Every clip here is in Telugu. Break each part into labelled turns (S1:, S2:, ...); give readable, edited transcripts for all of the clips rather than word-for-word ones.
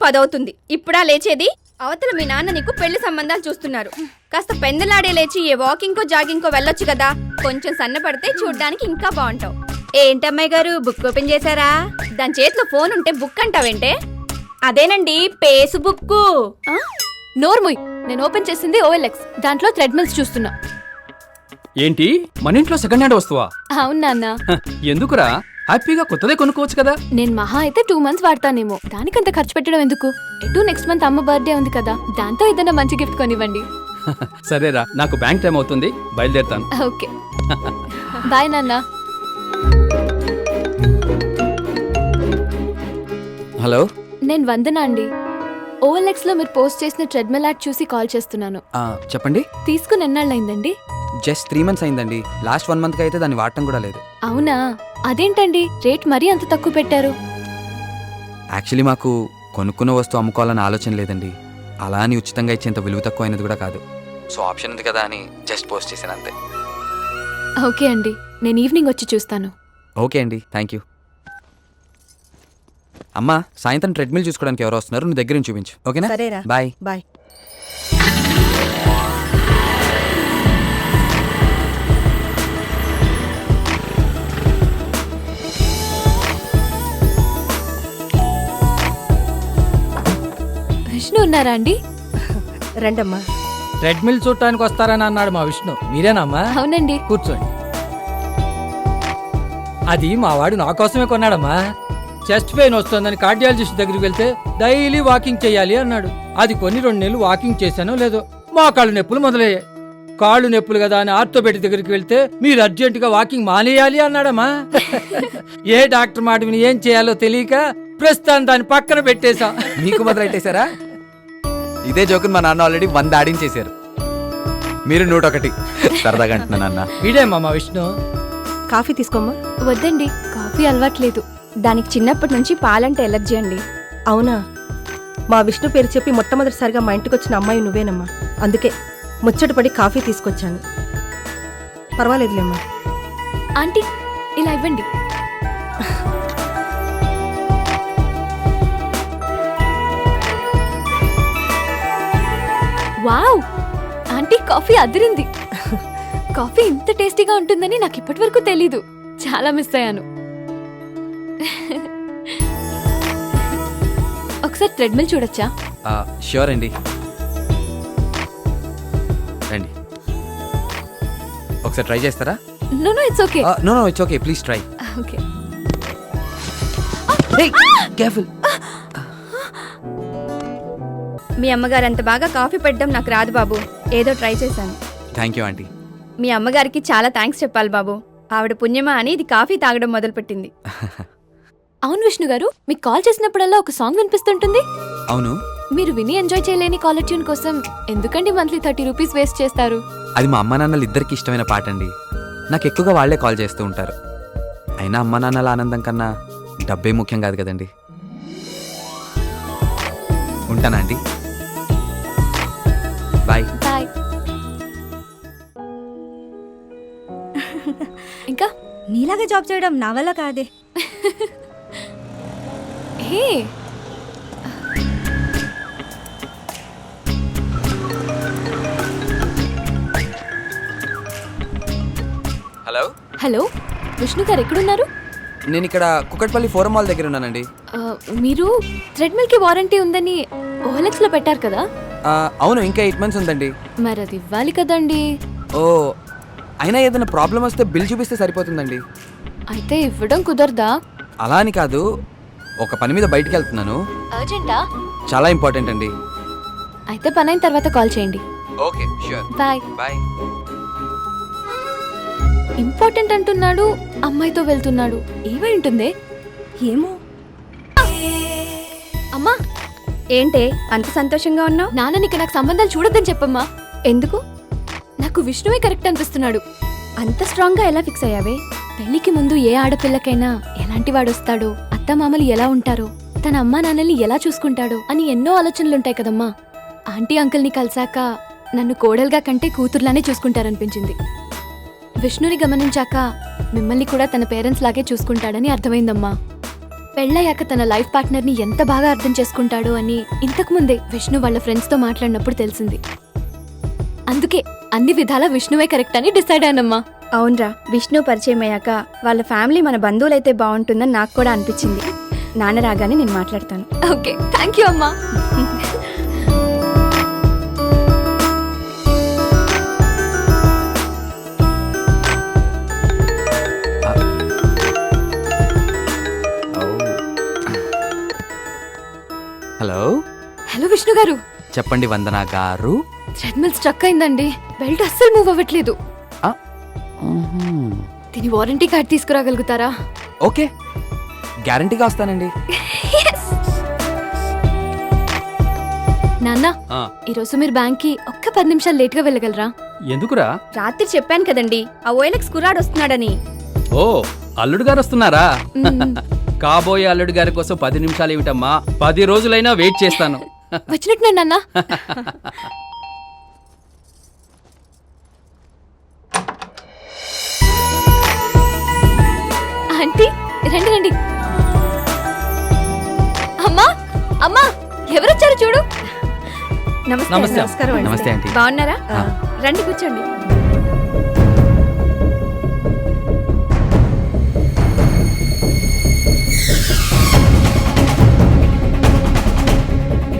S1: 10 అవుతుంది. ఇప్పుడా లేచేది? అవతల మీ నాన్న నీకు పెళ్లి సంబంధాలు చూస్తున్నారు. కాస్త పెందలాడే లేచి ఏ వాకింగ్ కో జాగింగ్ కో వెళ్ళొచ్చు కదా. కొంచెం సన్నపడితే చూడ్డానికి ఇంకా బాగుంటావు. ఏంటమ్మాయి గారు, బుక్ ఓపెన్ చేశారా? దాని చేతిలో ఫోన్ ఉంటే బుక్ అంటావేంటే? అదేనండి, ఫేస్బుక్.
S2: నోర్ముయ్, నేను ఓపెన్ చేసింది OLX. దాంట్లో థ్రెడ్మిల్స్ చూస్తున్నా.
S3: ఏంటి, మన ఇంట్లో సెకండ్ హ్యాండ్ వస్తువా?
S2: అవును నాన్న.
S3: ఎందుకురా, హ్యాపీగా కొత్తదే కొనుక్కోవచ్చు కదా.
S2: నేను మహా అయితే 2 months వాడతానేమో. దానికంత ఖర్చు పెట్టడం ఎందుకు? ఎటు నెక్స్ట్ మంత్ అమ్మ బర్త్డే ఉంది కదా, దాంతో ఏదైనా మంచి గిఫ్ట్ కొనివ్వండి.
S3: సరేరా, నాకు బ్యాంక్ టైం అవుతుంది, బయలుదేరుతాను.
S2: ఓకే, బాయ్ నాన్న.
S4: హలో,
S2: నేను వందన అండి. OLX లో మీరు పోస్ట్ చేసిన ట్రెడ్మిల్ యాడ్ చూసి కాల్ చేస్తున్నాను.
S4: చెప్పండి.
S2: తీసుకుని ఎన్నాళ్ళైందండి?
S4: జస్ట్ 3 months అయిందండి. లాస్ట్ 1 month అయితే దాన్ని వాడటం కూడా లేదు.
S2: అవునా? అదేంటండి రేట్ మరీ అంత తక్కువ పెట్టారు?
S4: యాక్చువల్లీ మాకు కొనుక్కున్న వస్తువు అమ్ముకోవాలని ఆలోచన లేదండి. అలా అని ఉచితంగా ఇచ్చేంత విలువ తక్కువ అయినది కూడా కాదు. సో ఆప్షన్ ఉంది కదా అని జస్ట్ పోస్ట్ చేశాను అంతే.
S2: ఓకే అండి, నేను ఈవినింగ్ వచ్చి చూస్తాను.
S4: ఓకే అండి, థ్యాంక్ యూ. అమ్మా, సాయంత్రం ట్రెడ్మిల్ చూసుకోవడానికి ఎవరు వస్తున్నారు? నువ్వు దగ్గర నుంచి చూపించు. ఓకేనా?
S5: సరేరా,
S4: బాయ్
S5: బాయ్.
S2: విష్ణు ఉన్నారా అండి?
S5: రండమ్మా.
S6: ట్రెడ్మిల్ చూడటానికి వస్తారని అన్నాడు మా విష్ణు. మీరేనమ్మా?
S2: అవునండి.
S6: కూర్చోండి. అది మా వాడు నా కోసమే కొన్నాడమ్మా. చెస్ట్ పెయిన్ వస్తుందని కార్డియాలజిస్ట్ దగ్గరికి వెళ్తే డైలీ వాకింగ్ చేయాలి అన్నాడు. అది కొన్ని 2 నెలలు వాకింగ్ చేశానో లేదో మోకాళ్ళు నొప్పులు మొదలయ్యాయి. కాళ్ళు నొప్పులు కదా అని ఆర్థోపెడిక్ దగ్గరికి వెళ్తే మీరు అర్జెంటుగా వాకింగ్ మానేయాలి అన్నాడమ్మా. ఏ డాక్టర్ మాట విని ఏం చేయాలో తెలియక ప్రస్తుతం దాన్ని పక్కన పెట్టేశాం.
S4: మీకు మొదలెట్టేశారా? ఇదే జోకుని మా నాన్న ఆల్రెడీ 100 ఆడించేశారు. మీరు 101. సరదాగా అంటున్నా నాన్న.
S6: వీడేమ్మా మా విష్ణు.
S5: కాఫీ తీసుకోమ్మా.
S2: వద్దండి, కాఫీ అలవాట్లేదు.
S1: దానికి చిన్నప్పటి నుంచి పాలంటే ఎలర్జీ అండి.
S5: అవునా? మా విష్ణు పేరు చెప్పి మొట్టమొదటిసారిగా మా ఇంటికి వచ్చిన అమ్మాయి నువ్వేనమ్మా. అందుకే ముచ్చటపడి కాఫీ తీసుకొచ్చాను. పర్వాలేదులేమ్మా.
S2: ఆంటీ, ఇలా ఇవ్వండి. వావ్, ఆంటీ కాఫీ అదిరింది. కాఫీ ఇంత టేస్టీగా ఉంటుందని నాకు ఇప్పటి వరకు తెలీదు. చాలా మిస్ అయ్యాను. ఒకసారి ట్రెడ్మిల్ చూడొచ్చా?
S4: ష్యూర్ అండి, రండి. ఒకసారి ట్రై చేస్తారా?
S2: No no, it's okay.
S4: No no, it's okay, please try.
S2: Okay.
S4: Careful.
S1: మీ అమ్మగారు అంత బాగా కాఫీ పెట్టడం నాకు రాదు బాబు. ఏదో ట్రై చేశాను.
S4: Thank you aunty.
S1: మీ అమ్మగారికి చాలా థ్యాంక్స్ చెప్పాలి బాబు. ఆవిడ పుణ్యమా అని ఇది కాఫీ తాగడం మొదలుపెట్టింది.
S2: అవును విష్ణు గారు, మీకు కాల్ చేసినప్పుడల్లా ఒక సాంగ్ వినిపిస్తుంటుంది.
S4: అవును.
S2: మీరు విని ఎంజాయ్ చేయలేని కాలర్ ట్యూన్ కోసం ఎందుకండి మంత్లీ 30 రూపీస్ వేస్ట్ చేస్తారు?
S4: అది మా అమ్మా నాన్నలు ఇద్దరికి ఇష్టమైన పాట అండి. నాకు ఎక్కువగా వాళ్లే కాల్ చేస్తూ ఉంటారు. అయినా అమ్మా నాన్నల ఆనందం కన్నా డబ్బే ముఖ్యం కాదు కదండి. ఉంటానా అండి? బాయ్.
S2: బాయ్. ఇంకా
S7: నీలాగా జాబ్ చేయడం నా వల్ల కాదే.
S2: హే,
S4: హలో.
S2: హలో, విష్ణు గారు ఎక్కడున్నారు?
S4: నేను ఇక్కడ కుకట్పల్లి ఫోరం మాల్ దగ్గర ఉన్నానండి.
S2: మీరు థ్రెడ్మిల్ కి వారంటీ ఉందని OLX లో పెట్టారు కదా?
S4: అవును, ఇంకా 8 months ఉందండి.
S2: మరి అది ఇవ్వాలి కదండి.
S4: ఓ, అయినా ఏదైనా ప్రాబ్లం వస్తే బిల్ చూపిస్తే సరిపోతుందండి.
S2: అయితే ఇవ్వడం కుదరదా?
S4: అలా అని కాదు, ఒక పని మీద బయటికి వెళ్తున్నాను.
S2: అర్జెంటా?
S4: చాలా ఇంపార్టెంట్ అండి.
S2: అయితే పని అయిన తర్వాత కాల్ చేయండి.
S4: Okay, sure.
S2: Bye.
S4: Bye.
S2: Important అంటున్నాడు, అమ్మాయితో వెళ్తున్నాడు. ఏమై ఉంటుంది?
S7: ఏమో.
S2: అమ్మా,
S1: ఏంటే అంత సంతోషంగా ఉన్నావు?
S2: నాన్ననికి నాకు సంబంధాలు చూడొద్దని చెప్పమ్మా.
S1: ఎందుకు?
S2: నాకు విష్ణువే కరెక్ట్ అనిపిస్తున్నాడు.
S1: అంత స్ట్రాంగ్ గా ఎలా ఫిక్స్ అయ్యావే?
S2: పెళ్లికి ముందు ఏ ఆడపిల్లకైనా ఎలాంటి వాడొస్తాడో, అత్తమామలు ఎలా ఉంటారో, తన అమ్మా నాన్నల్ని ఎలా చూసుకుంటాడో అని ఎన్నో ఆలోచనలుంటాయి కదమ్మా. ఆంటీ అంకుల్ని కలిసాక నన్ను కోడలుగా కంటే కూతుర్లానే చూసుకుంటారనిపించింది. విష్ణుని గమనించాక మిమ్మల్ని కూడా తన పేరెంట్స్ లాగే చూసుకుంటాడని అర్థమైందమ్మా. పెళ్ళయ్యాక తన లైఫ్ పార్ట్నర్ ని ఎంత బాగా అర్థం చేసుకుంటాడో అని ఇంతకు ముందే విష్ణు వాళ్ళ ఫ్రెండ్స్ తో మాట్లాడినప్పుడు తెలిసింది. అందుకే అన్ని విధాలా విష్ణువే కరెక్ట్ అని డిసైడ్ అయ్యానమ్మా.
S1: అవునరా, విష్ణు పరిచయం అయ్యాక వాళ్ళ ఫ్యామిలీ మన బంధువులైతే బాగుంటుందని నాకు కూడా అనిపించింది. నాన్న రాగానే నేను మాట్లాడతాను.
S2: ఓకే, థ్యాంక్ యూ అమ్మా.
S4: హలో,
S2: హలో విష్ణు గారు.
S4: చెప్పండి వందన గారు.
S2: థ్రెడ్మిల్ స్ట్రక్ అయిందండి. బెల్ట్ అస్సలు మూవ్ అవ్వట్లేదు.
S4: ఆ, మ్మ్.
S2: దీని వారంటీ కార్డ్ తీసుకురాగలుగుతారా?
S4: ఓకే, గ్యారంటీగా వస్తానండి.
S2: నాన్న,
S3: ఆ,
S2: ఈరోజు మీరు బ్యాంక్ కి ఒక్క 10 నిమిషాలు లేట్ గా వెళ్ళగలరా?
S3: ఎందుకురా?
S1: రాత్రి చెప్పాను కదండి, ఆ ఓఎల్ఎక్స్ కుర్రాడు వస్తున్నాడని.
S3: ఓ, అల్లుడు గారు వస్తున్నారా?
S2: మ్మ్.
S3: కాబోయే అల్లుడు గారి కోసం 10 నిమిషాలు ఏమిటమ్మా, 10 రోజులైనా వెయిట్ చేస్తాను.
S2: వచ్చినట్టున్నాడు నాన్న. ఆంటీ, రండి రండి. అమ్మా, అమ్మా, ఎవరొచ్చారు చూడు.
S1: నమస్తే.
S6: నమస్తే.
S5: నమస్కారం అండి.
S4: నమస్తే ఆంటీ.
S1: బాగున్నారా?
S4: ఆ.
S1: రండి కూర్చోండి.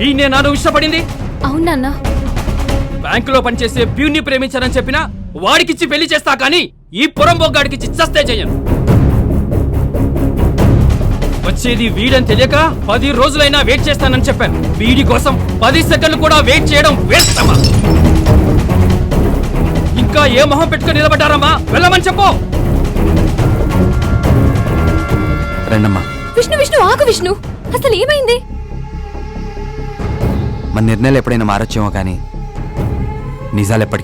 S3: ఈయనే నాను ఇష్టపడింది.
S2: అవును నాన్న.
S3: బ్యాంకులో పనిచేసే ప్యూన్ని ప్రేమించానని చెప్పినా వాడికిచ్చి పెళ్లి చేస్తా కానీ ఈ పొరంబొగ్గాడికిచ్చి చస్తే చెయ్యను. వచ్చేది వీడని తెలియక 10 రోజులైనా వెయిట్ చేస్తానని చెప్పాను. వీడి కోసం 10 సెకండ్లు కూడా వెయిట్ చేయడం వేస్తమా? ఇంకా ఏ మొహం పెట్టుకుని నిలబడ్డారమ్మా? వెళ్ళమని చెప్పు.
S4: రండమ్మా.
S2: విష్ణు విష్ణు ఆగు విష్ణు, అసలు ఏమైంది?
S4: మన నిర్ణయాలు ఎప్పుడైనా మారొచ్చేమో కానీ నిజాలు ఎప్పటికీ